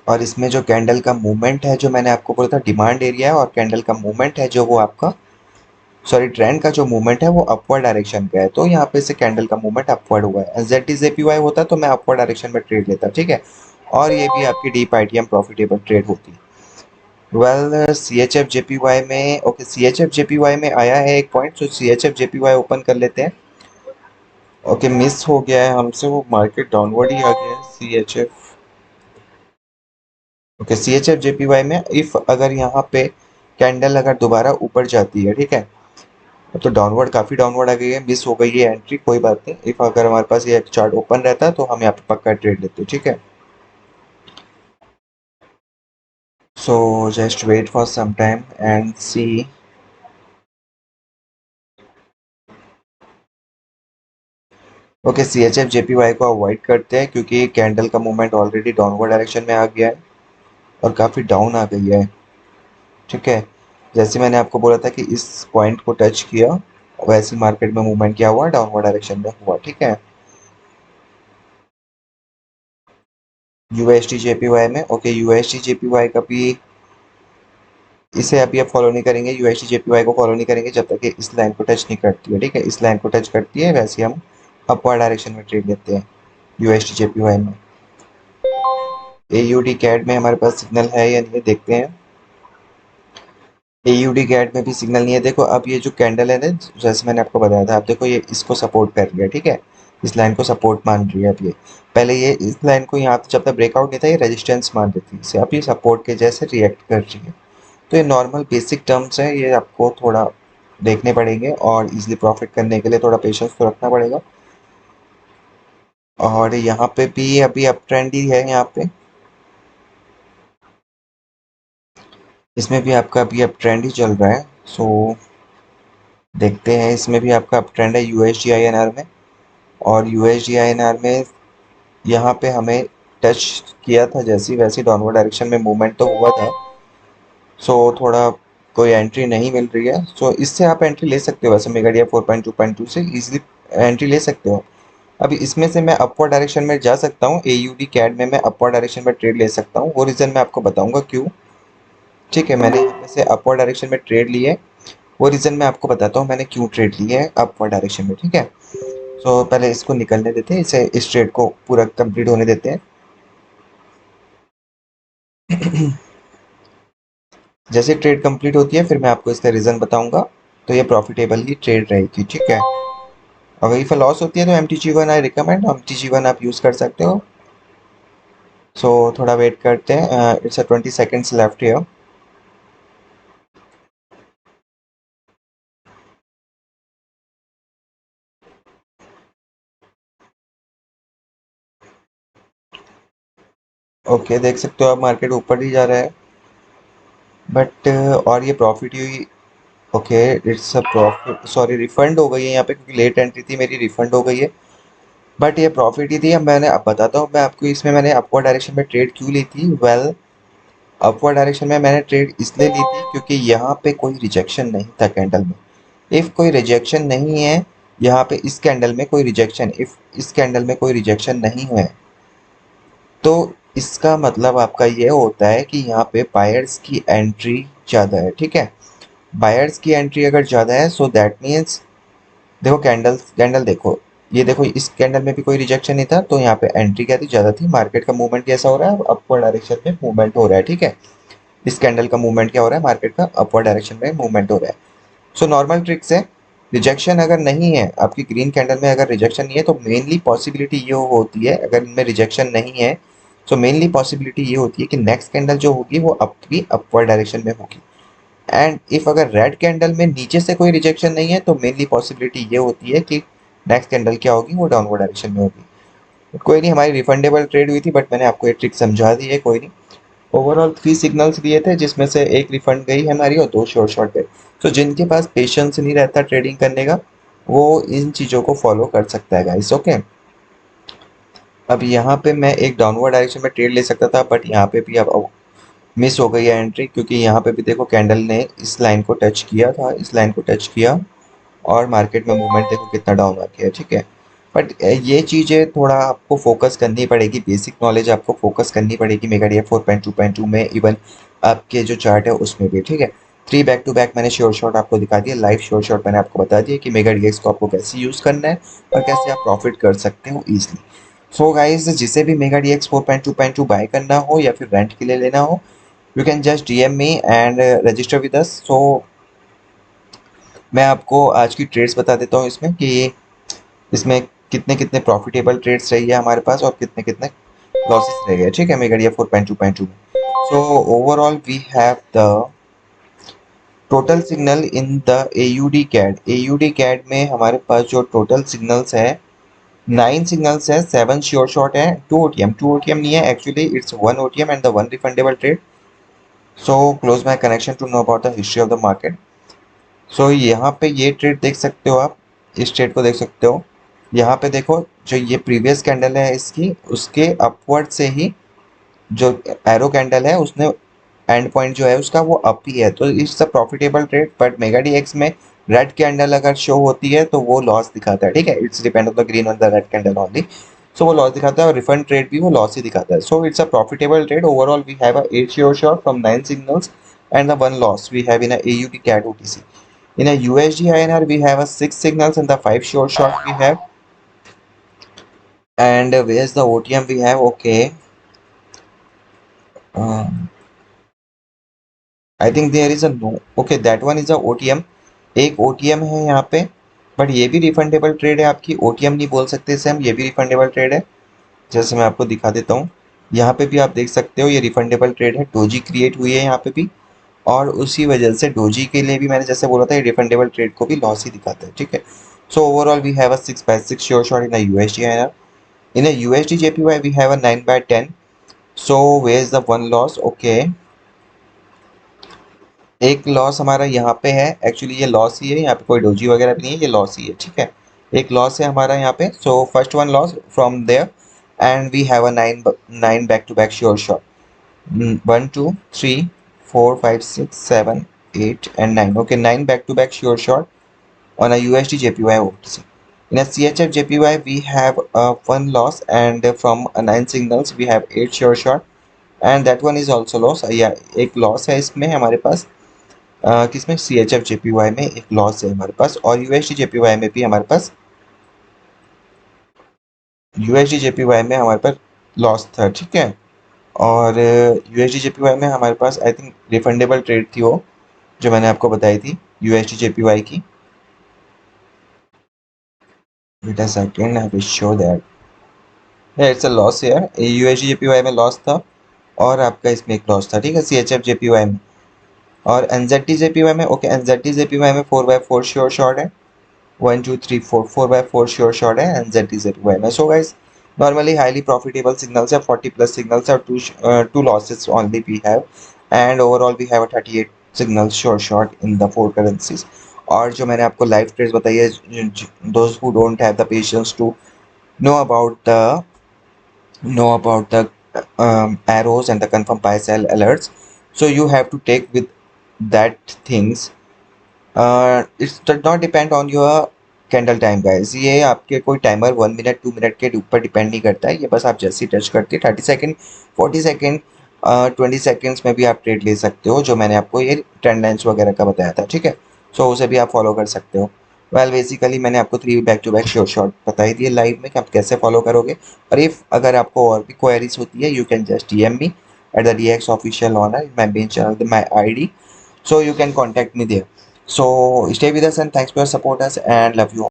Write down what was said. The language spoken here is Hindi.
और इसमें जो कैंडल का मूवमेंट है, जो मैंने आपको बोला था डिमांड एरिया है, और कैंडल का मूवमेंट है जो वो आपका, सॉरी, ट्रेंड का जो मूवमेंट है वो अपवर्ड डायरेक्शन का है। तो यहाँ पे से कैंडल का मूवमेंट अपवर्ड हुआ है। जेड इज एपीवाई होता तो मैं अपवर्ड डायरेक्शन में ट्रेड लेता, ठीक है। और ये भी आपकी डीप आईटीएम प्रॉफिटेबल ट्रेड होती। Well, C H F JPY में, okay, C H F JPY में आया है एक पॉइंट, तो C H F JPY open कर लेते हैं। ओके, मिस हो गया है हमसे, वो मार्केट डाउनवर्ड ही आ गया है C H F. Okay, C H F JPY में इफ अगर यहाँ पे कैंडल अगर दोबारा ऊपर जाती है, ठीक है, तो डाउनवर्ड, काफी डाउनवर्ड आ गई है, मिस हो गई है एंट्री, कोई बात नहीं। इफ अगर हमारे पास ये चार्ट ओपन रहता है तो हम यहाँ पे पक्का ट्रेड लेते, ठीक है। So just wait for some time and see. Okay, C H F JPY को अवॉइड करते हैं क्योंकि कैंडल का मूवमेंट ऑलरेडी डाउनवर्ड डायरेक्शन में आ गया है और काफी डाउन आ गई है, ठीक है। जैसे मैंने आपको बोला था कि इस पॉइंट को टच किया, वैसे मार्केट में मूवमेंट क्या हुआ, डाउनवर्ड डायरेक्शन में हुआ, ठीक है। यूएसटी जेपीवाई में, ओके, यूएसटी जेपीवाई का भी, इसे अभी आप फॉलो नहीं करेंगे, यूएसडी जेपीवाई को फॉलो नहीं करेंगे जब तक ये इस लाइन को टच नहीं करती है, ठीक है। इस लाइन को टच करती है वैसे हम अपवर्ड डायरेक्शन में ट्रेड लेते हैं यूएसडी जेपीवाई में। एयूडी कैड में हमारे पास सिग्नल है या नहीं, देखते हैं। एयूडी कैड में भी सिग्नल नहीं है। देखो अब ये जो कैंडल है ना, जैसे मैंने आपको बताया था, आप देखो ये इसको सपोर्ट कर रही है, ठीक है, इस लाइन को सपोर्ट मान रही है अब ये। पहले ये इस लाइन को यहाँ जब तक ब्रेकआउट नहीं था ये रेजिस्टेंस मान रही थी इसे, अब ये सपोर्ट के जैसे रिएक्ट कर रही है। तो ये नॉर्मल बेसिक टर्म्स है, ये आपको थोड़ा देखने पड़ेंगे और इजीली प्रॉफिट करने के लिए थोड़ा पेशेंस तो रखना पड़ेगा। और यहाँ पे भी अभी अप ट्रेंड ही है यहाँ पे, इसमें भी आपका अभी अप ट्रेंड ही चल रहा है। सो देखते हैं, इसमें भी आपका अप ट्रेंड है यूएसडी आईएनआर में। और यूएसडी आईएनआर में यहाँ पे हमें टच किया था जैसी वैसी डाउनवर्ड डायरेक्शन में मूवमेंट तो हुआ था। सो थोड़ा कोई एंट्री नहीं मिल रही है, सो इससे आप एंट्री ले सकते हो, वैसे मेगाडिया 4.2.2 से इजीली एंट्री ले सकते हो। अभी इसमें से मैं अपवर्ड डायरेक्शन में जा सकता हूँ, एयूडी कैड में मैं अपवर्ड डायरेक्शन में ट्रेड ले सकता हूँ, वो रीज़न मैं आपको बताऊंगा क्यों, ठीक है। मैंने यहाँ पे से अपवर्ड डायरेक्शन में ट्रेड ली है, वो रीज़न मैं आपको बताता हूँ मैंने क्यों ट्रेड ली है अपवर्ड डायरेक्शन में, ठीक है। सो पहले इसको निकलने देते हैं, इसे इस ट्रेड को पूरा कंप्लीट होने देते हैं। जैसे ट्रेड कंप्लीट होती है फिर मैं आपको इसका रीज़न बताऊंगा। तो ये प्रॉफिटेबल ही ट्रेड रहेगी, ठीक है। अगर इफ लॉस होती है तो M T G one I recommend, M T G one आप यूज़ कर सकते हो। सो थोड़ा वेट करते हैं, it's a 20 seconds left here. Okay, देख सकते हो आप मार्केट ऊपर ही जा रहा है, बट और ये profit he, okay, it's a profit, sorry, refund हो गई है यहाँ पे क्योंकि लेट एंट्री थी मेरी, रिफंड हो गई है। बट ये प्रॉफिट ही थी। अब मैंने, अब बताता हूँ मैं आपको, इसमें मैंने अपवर्ड डायरेक्शन में ट्रेड क्यों ली थी। वेल, अपवर्ड डायरेक्शन में मैंने ट्रेड इसलिए ली थी क्योंकि यहाँ पे कोई रिजेक्शन नहीं था कैंडल में। इफ कोई रिजेक्शन नहीं है यहाँ पे, इस कैंडल में कोई रिजेक्शन, इफ इस कैंडल में कोई रिजेक्शन नहीं है तो इसका मतलब आपका ये होता है कि यहाँ पे बायर्स की एंट्री ज़्यादा है, ठीक है। बायर्स की एंट्री अगर ज़्यादा है सो दैट मीन्स, देखो कैंडल कैंडल देखो, ये देखो इस कैंडल में भी कोई रिजेक्शन नहीं था तो यहाँ पे एंट्री क्या थी, ज़्यादा थी। मार्केट का मूवमेंट कैसा हो रहा है, अपवर्ड डायरेक्शन में मूवमेंट हो रहा है, ठीक है। इस कैंडल का मूवमेंट क्या हो रहा है, मार्केट का अपवर्ड डायरेक्शन में मूवमेंट हो रहा है। सो नॉर्मल ट्रिक्स है, रिजेक्शन अगर नहीं है आपकी ग्रीन कैंडल में, अगर रिजेक्शन नहीं है तो मेनली पॉसिबिलिटी ये होती है, अगर इनमें रिजेक्शन नहीं है तो मेनली पॉसिबिलिटी ये होती है कि नेक्स्ट कैंडल जो होगी वो आपकी अपवर्ड डायरेक्शन में होगी। एंड इफ अगर रेड कैंडल में नीचे से कोई रिजेक्शन नहीं है तो मेनली पॉसिबिलिटी ये होती है कि नेक्स्ट कैंडल क्या होगी, वो डाउनवर्ड डायरेक्शन में होगी। कोई नहीं, हमारी रिफंडेबल ट्रेड हुई थी, बट मैंने आपको ये ट्रिक समझा दी है, कोई नहीं। ओवरऑल 3 सिग्नल्स दिए थे जिसमें से एक रिफंड गई है हमारी और 2 शॉर्ट गए। तो जिनके पास पेशेंस नहीं रहता ट्रेडिंग करने का, वो इन चीज़ों को फॉलो कर सकता है गाइस, ओके। अब यहाँ पे मैं एक डाउनवर्ड डायरेक्शन में ट्रेड ले सकता था, बट यहाँ पे भी अब मिस हो गई है एंट्री, क्योंकि यहाँ पे भी देखो कैंडल ने इस लाइन को टच किया था, इस लाइन को टच किया और मार्केट में मूवमेंट देखो कितना डाउन आ गया है, ठीक है। बट ये चीज़ें थोड़ा आपको फोकस करनी पड़ेगी, बेसिक नॉलेज आपको फोकस करनी पड़ेगी मेगा डी 4.2.2 में, इवन आपके जो चार्ट है उसमें भी, ठीक है। 3 बैक टू बैक मैंने श्योर शॉट आपको दिखा दिया, लाइव श्योर शॉट मैंने आपको बता दिया कि मेगा डी को आपको कैसे यूज़ करना है और कैसे आप प्रॉफिट कर सकते हो ईजिली। सो गाइज, जिसे भी मेगा डी 4.2.2 बाय करना हो या फिर रेंट के लिए लेना हो, you can just DM me and register with us. So मैं आपको आज की ट्रेड्स बता देता हूँ इसमें कि इसमें कितने कितने प्रॉफिटेबल ट्रेड्स रही है हमारे पास और कितने कितने लॉसेस रह गए, ठीक है, मेगाडिया 4.2.2 में। So overall we have the total signal in the AUD CAD. AUD CAD में हमारे पास जो टोटल सिग्नल्स है 9 सिग्नल्स है, 7 श्योर शॉट है, 2 ओटीएम। 2 ओटीएम नहीं है actually, it's 1 OTM and the 1 refundable trade. So close my connection to know about the history of the market. So यहाँ पे ये ट्रेड देख सकते हो आप, इस ट्रेड को देख सकते हो। यहाँ पे देखो, जो ये प्रीवियस कैंडल है इसकी, उसके अपवर्ड से ही जो एरो कैंडल है उसने एंड पॉइंट जो है उसका वो अप ही है, तो it's a profitable trade. But mega D X में रेड कैंडल अगर शो होती है तो वो लॉस दिखाता है, ठीक है। It's depend on the green on the red candle only. So वो लॉस दिखाता है और रिफंड ट्रेड भी वो लॉस ही दिखाता है। So it's a profitable trade. Overall we have a 8 sure shot from 9 signals and the 1 loss we have in a AUD CAD OTC. In a USD INR, we have a 6 signals and the 5 short shot we have. And where's the OTM we have? Okay. I think there is a no. Okay, that one is a OTM. एक OTM है यहाँ पे, बट ये भी रिफंडेबल ट्रेड है आपकी। OTM नहीं बोल सकते इसे हम, ये भी रिफंडेबल ट्रेड है। जैसे मैं आपको दिखा देता हूँ, यहाँ पे भी आप देख सकते हो ये रिफंडेबल ट्रेड है। डोजी क्रिएट हुई है यहाँ पे भी, और उसी वजह से डोजी के लिए भी मैंने जैसे बोला था, ये रिफंडेबल ट्रेड को भी लॉस ही दिखाता है, ठीक है। So overall we have a 6/6 sure shot in a USD INR. In a USD JPY we have a 9/10. So where is the one loss? Okay, एक लॉस हमारा यहाँ पे है, एक्चुअली ये लॉस ही है, यहाँ पे कोई डोजी वगैरह भी नहीं है, ये लॉस ही है, ठीक है। एक लॉस है हमारा यहाँ पे। So first one loss from there and we have a 9 back to back sure shot. 1 2 3 4 5 6 7 8 and 9. Okay, 9 back to back sure shot on a USD JPY OTC. In a CHF JPY we have one loss, and from 9 signals we have 8 sure shot and that one is also loss. Yeah, एक लॉस है इसमें हमारे पास। किसमें? CHF JPY में एक लॉस है हमारे पास, और USD JPY में भी हमारे पास, USD JPY में हमारे पास लॉस था, ठीक है। और USD JPY में हमारे पास आई थिंक रिफंडेबल ट्रेड थी वो, जो मैंने आपको बताई थी USD JPY की। Wait a second, I will show that. It's a loss here. USD JPY में लॉस था और आपका इसमें एक लॉस था, ठीक है, CHF JPY में। और NZD JPY में, ओके, NZD JPY में 4/4 श्योर शॉट है। 1 2 3 4 4/4 श्योर शॉट है NZD JPY में। So guys, normally highly profitable signals है, 40 प्लस सिग्नल्स है, और two losses only we have, and overall we have 38 signals sure shot in the 4 currencies. और जो मैंने आपको लाइव ट्रेड्स बताई है, those who don't have the patience to know about the know about the arrows and the confirm buy sell alerts, so you have to take with that things. It does not depend on your candle time guys. ये आपके कोई टाइमर 1 मिनट 2 मिनट के ऊपर डिपेंड नहीं करता है, ये बस आप जैसे ही टच करते हैं 30 सेकेंड 40 सेकेंड 20 सेकेंड्स में भी आप ट्रेड ले सकते हो, जो मैंने आपको ये ट्रेंड लाइन्स वगैरह का बताया था, ठीक है। सो उसे भी आप फॉलो कर सकते हो। वेल बेसिकली मैंने आपको 3 back to back sure shot बता ही दिए लाइव में कि आप कैसे फॉलो करोगे। और इफ अगर आपको और भी क्वेरीज होती है, you can just DM me at the DX official on my main channel, my ID, so you can contact me there. So stay with us and thanks for your support us and love you all.